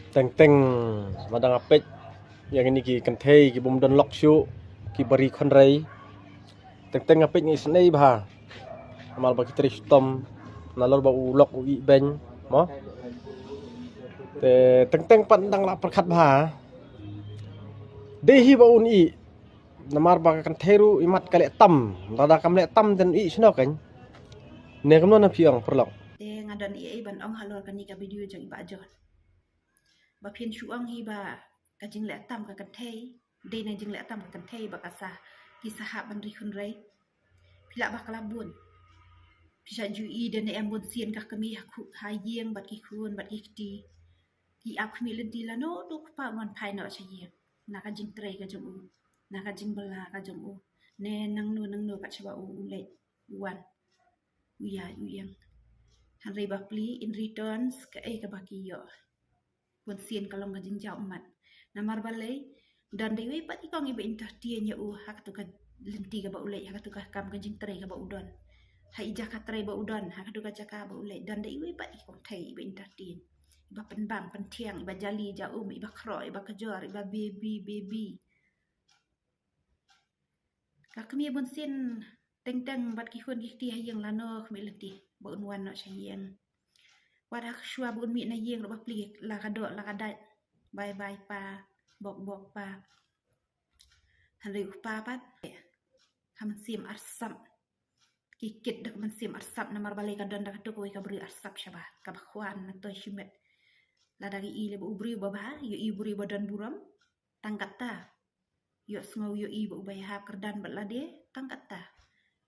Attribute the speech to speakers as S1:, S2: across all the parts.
S1: teng madang apik yang ini ki kentei ki bum don lok syu ki bari khon rei teng apik ni snei bha amal ba ki tri stom nalor ba u lok u i ben mo te teng pandang la perkhat bha dehi ba un i namar ba kentei ru imat kale tam rada kam le tam den i snok kan ne kam na piang perlok
S2: te ngadan i ban ong halor kan ni ka video jang ba jon ba phian chu ong hi ba ka jing le tam ka kentei de na jing le tam ka kentei ba ka sa ki sahab ban ri khun rei pila ba kala bun pisha ju i den em bun sien ka kami khu ha yeng bat ki khun bat ki ti ki ap khmi len ti la no du pa non phai no cha yeng na ka jing trei ka jong u na ka jing bala ka jong u ne nang no ka chwa u le wan u ya u yang han rei ba pli in returns ka e ka ba ki yo pun sien kalong ka jing jau mat na mar balai dan dewi pat ikong ibe entertain ya u hak tu ka lenti ka ba ulai hak tu ka kam ka jing trei ka ba udon hai ija ka trei ba udon hak tu ka jaka ba ulai dan dewi pat ikong thai ibe entertain iba penbang pentiang iba jali ja iba kro iba kejor iba baby ka kami bun sien teng bat ki khun ki ti hayeng lano khmi lenti ba unwan no chayen wadak shua bun mi na yeng ba pli la ka do la ka dai bye pa bok pa han rei pa pat ham sim arsam kikit dak man sim arsap na mar balai ka don dak to ko ka bri arsap shaba ka khwan na to shimet la dari i le bu bri ba ba yo i bri badan buram tangkata yo sngo yo i bu bay ha kerdan bala de tangkata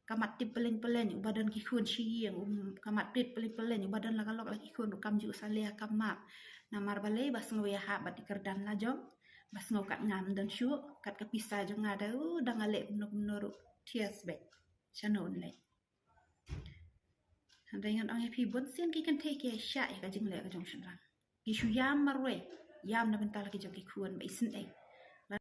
S2: kamat tip peleng badan ki khun shi yang kamat pit peleng badan la kalok la ki khun kam ju saleh kamak na mar balai bas ngo ya ha bat kerdan la jong bas ngo kat ngam dan shu kat ka pisa jong ngada dang ale no tias be chanon le dengan orang happy bun sen ki kan take ya sha ka jing le ka jong shan ki shu yam marwe yam na bentar ki jong ki khun ba isin